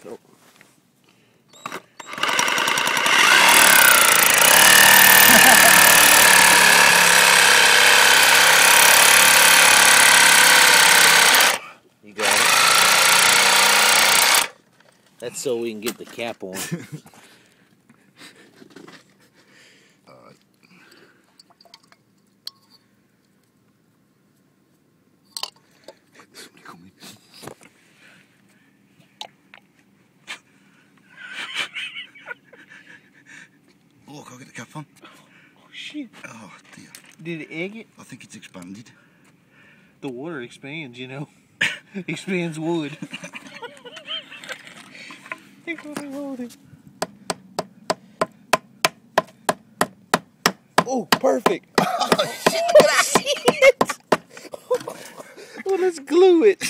Oh. You got it. That's so we can get the cap on. Oh, can I get the cap on? Oh, shit. Oh, dear. Did it egg it? I think it's expanded. The water expands, you know. Expands wood. Here's what I'm holding. Oh, perfect. Oh, shit. Well, let's glue it.